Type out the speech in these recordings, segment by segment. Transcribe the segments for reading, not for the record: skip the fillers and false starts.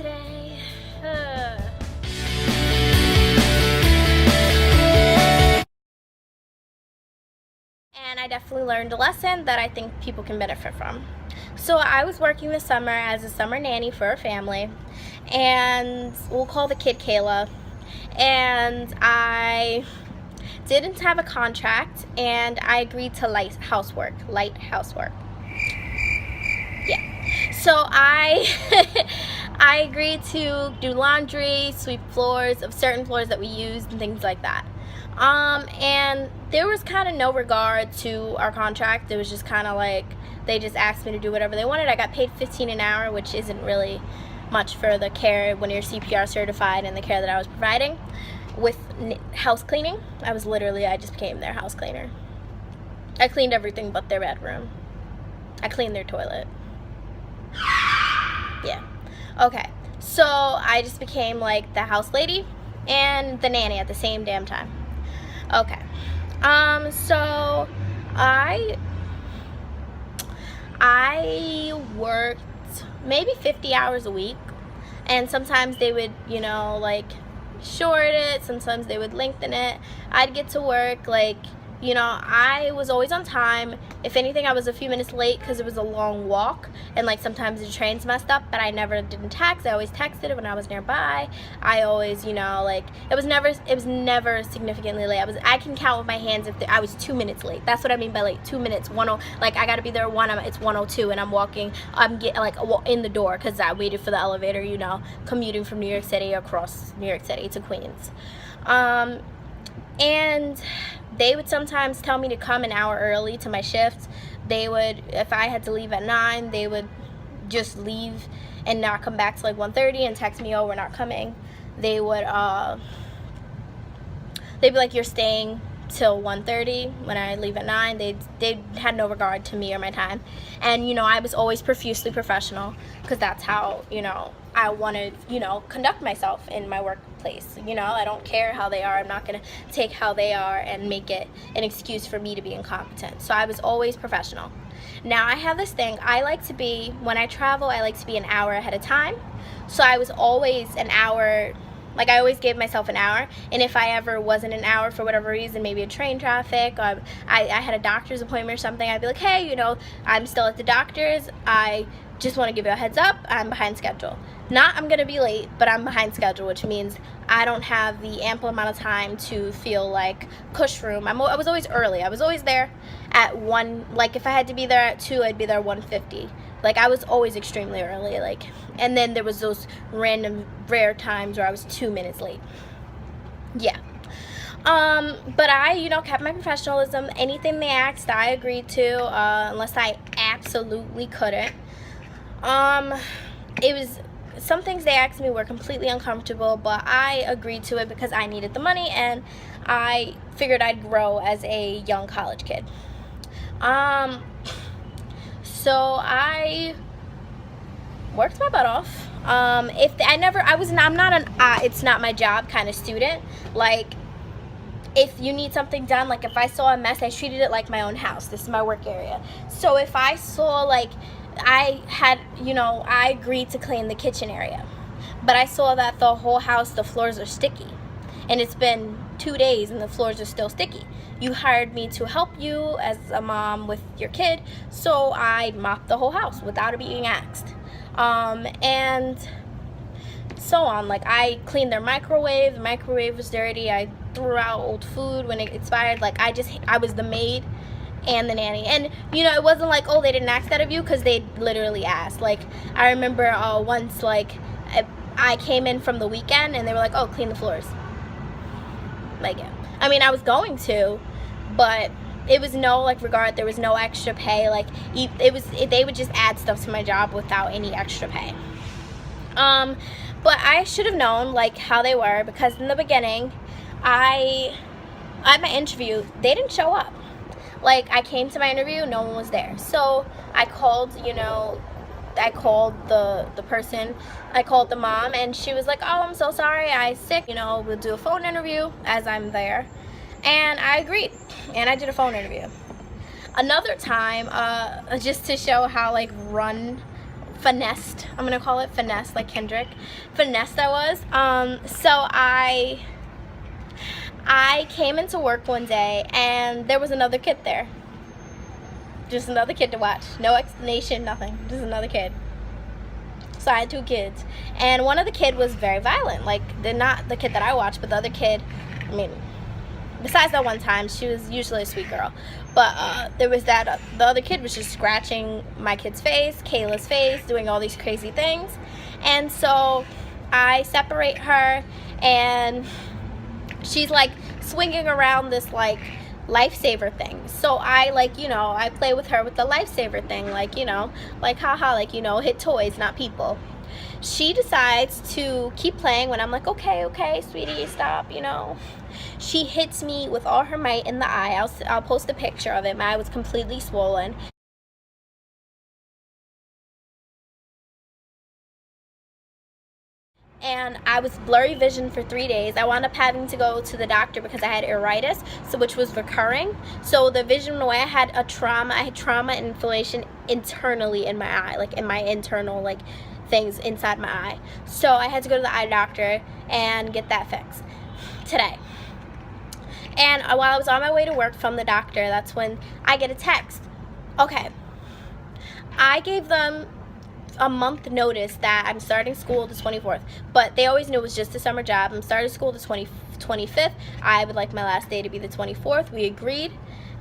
today. And I definitely learned a lesson that I think people can benefit from. So I was working this summer as a summer nanny for a family, and we'll call the kid Kayla. And I didn't have a contract, and I agreed to light housework. Yeah. So I I agreed to do laundry, sweep floors of certain floors that we used, and things like that. And there was kind of no regard to our contract. It was just kind of like they just asked me to do whatever they wanted. I got paid $15 an hour, which isn't really much for the care when you're CPR certified and the care that I was providing. With house cleaning, I just became their house cleaner. I cleaned everything but their bedroom. I cleaned their toilet. Yeah. Okay. So I just became like the house lady and the nanny at the same damn time. Okay. So I worked maybe 50 hours a week, and sometimes they would, like short it, sometimes they would lengthen it. I'd get to work I was always on time. If anything, I was a few minutes late because it was a long walk, and sometimes the trains messed up, but I never didn't text. I always texted when I was nearby. I always, it was never significantly late. I can count with my hands if I was 2 minutes late. That's what I mean by late. 2 minutes. I gotta be there it's 1:02, and I'm walking. I'm in the door because I waited for the elevator. Commuting from New York City across New York City to Queens, and they would sometimes tell me to come an hour early to my shift. If I had to leave at 9, they would just leave and not come back till 1:30 and text me, oh, we're not coming. They'd be like, you're staying till 1:30 when I leave at 9. They had no regard to me or my time. And I was always profusely professional because that's how I want to conduct myself in my workplace. I don't care how they are. I'm not gonna take how they are and make it an excuse for me to be incompetent. So I was always professional. Now I have this thing. When I travel, I like to be an hour ahead of time. So I was always an hour. I always gave myself an hour, and if I ever wasn't an hour for whatever reason, maybe a train traffic, or I had a doctor's appointment or something, I'd be like, hey, I'm still at the doctor's. I just want to give you a heads up, I'm behind schedule. Not I'm going to be late, but I'm behind schedule, which means I don't have the ample amount of time to feel like push room. I was always early. I was always there at 1, if I had to be there at 2, I'd be there at 1:50. I was always extremely early, and then there was those random rare times where I was 2 minutes late. Yeah. But I, kept my professionalism. Anything they asked, I agreed to, unless I absolutely couldn't. Some things they asked me were completely uncomfortable, but I agreed to it because I needed the money, and I figured I'd grow as a young college kid. So I worked my butt off. I'm not an it's not my job kind of student. If you need something done, if I saw a mess, I treated it like my own house. This is my work area. So if I saw I agreed to clean the kitchen area, but I saw that the whole house, the floors are sticky, and it's been 2 days and the floors are still sticky. You hired me to help you as a mom with your kid, so I mopped the whole house without being asked. And so on. I cleaned their microwave. The microwave was dirty. I threw out old food when it expired. I was the maid and the nanny. And it wasn't oh, they didn't ask that of you, because they literally asked. I remember once I came in from the weekend and they were like, oh, clean the floors. Yeah. I was going to, but it was no regard. There was no extra pay. They would just add stuff to my job without any extra pay. But I should have known how they were, because in the beginning, at my interview, they didn't show up. I came to my interview, no one was there. So I called, the person, I called the mom, and she was like, oh, I'm so sorry, I'm sick, we'll do a phone interview as I'm there. And I agreed, and I did a phone interview. Another time, just to show how run finessed. I'm gonna call it finessed, like Kendrick. Finessed I was. So I came into work one day and there was another kid there. Just another kid to watch. No explanation, nothing. Just another kid. So I had 2 kids. And one of the kid was very violent. Like, not the kid that I watched, but the other kid, I mean, besides that one time, she was usually a sweet girl. But there was that, the other kid was just scratching my kid's face, Kayla's face, doing all these crazy things. And so I separate her, and she's like swinging around this like lifesaver thing. So I I play with her with the lifesaver thing, like haha, hit toys, not people. She decides to keep playing when I'm like, okay, sweetie, stop, She hits me with all her might in the eye. I'll post a picture of it. My eye was completely swollen. And I was blurry vision for 3 days. I wound up having to go to the doctor because I had iritis, which was recurring. So the vision went away. I had trauma and inflammation internally in my eye, like in my internal things inside my eye. So I had to go to the eye doctor and get that fixed today. And while I was on my way to work from the doctor, that's when I get a text. Okay, I gave them a month notice that I'm starting school the 24th, but they always knew it was just a summer job. I'm starting school the 25th. I would like my last day to be the 24th. We agreed.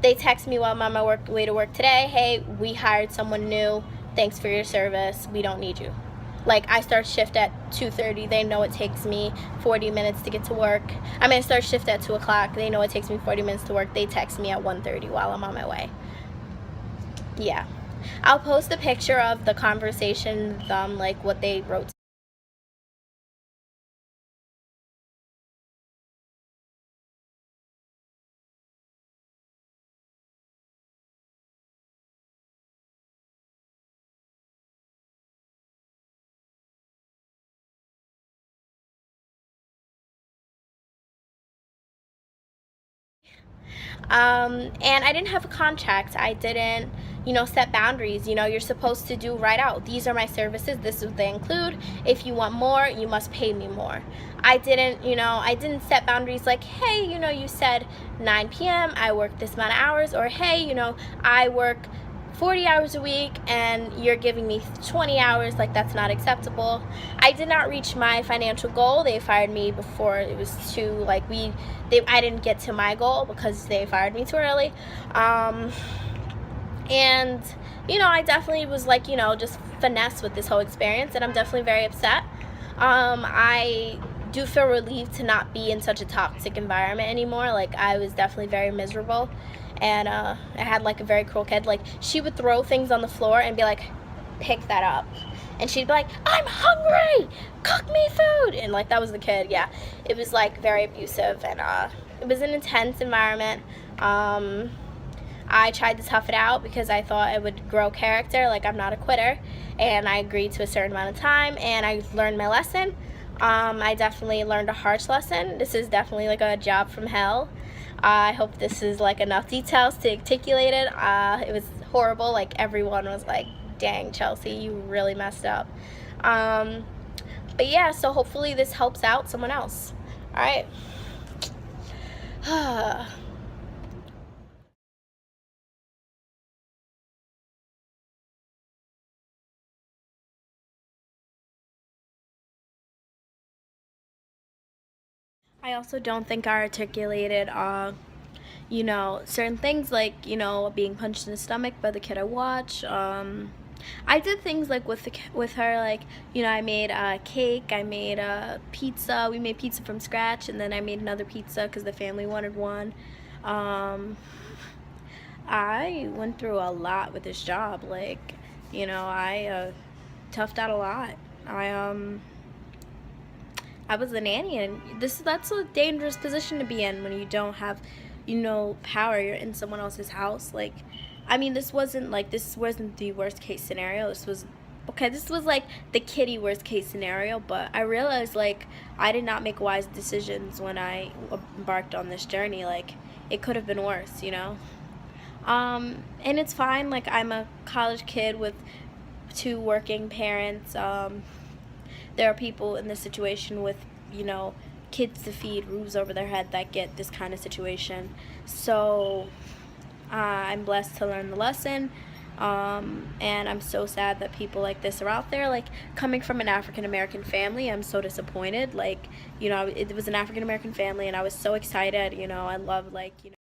They text me while I'm on my way to work today. Hey, we hired someone new. Thanks for your service. We don't need you. I start shift at 2:30. They know it takes me 40 minutes to get to work. I start shift at 2 o'clock. They know it takes me 40 minutes to work. They text me at 1:30 while I'm on my way. Yeah. I'll post a picture of the conversation, what they wrote. And I didn't have a contract. I didn't, set boundaries. You're supposed to do right out. These are my services. This is what they include. If you want more, you must pay me more. I didn't set boundaries like, hey, you said 9 p.m. I work this amount of hours, or hey, I work 40 hours a week and you're giving me 20 hours, that's not acceptable. I did not reach my financial goal. They fired me before it was too, I didn't get to my goal because they fired me too early. And, I definitely was just finesse with this whole experience, and I'm definitely very upset. I do feel relieved to not be in such a toxic environment anymore. I was definitely very miserable. And I had a very cruel kid. She would throw things on the floor and be like, pick that up. And she'd be like, I'm hungry, cook me food. And that was the kid. Yeah, it was very abusive, and it was an intense environment. I tried to tough it out because I thought it would grow character. I'm not a quitter, and I agreed to a certain amount of time, and I learned my lesson. I definitely learned a harsh lesson. This is definitely a job from hell. I hope this is enough details to articulate it. It was horrible. Everyone was dang, Chelsea, you really messed up. But yeah, so hopefully this helps out someone else. All right. I also don't think I articulated certain things being punched in the stomach by the kid I watch. I did things with her, I made a cake, I made a pizza. We made pizza from scratch, and then I made another pizza because the family wanted one. I went through a lot with this job. I toughed out a lot. I was a nanny, and that's a dangerous position to be in when you don't have, power. You're in someone else's house. This wasn't the worst case scenario. This was the kiddie worst case scenario, but I realized I did not make wise decisions when I embarked on this journey. It could have been worse, And it's fine. I'm a college kid with to working parents. There are people in this situation with, you know, kids to feed, roofs over their head, that get this kind of situation. So I'm blessed to learn the lesson. And I'm so sad that people like this are out there. Like, coming from an African American family, I'm so disappointed. Like, you know, it was an African American family, and I was so excited. You know, I love, like, you know.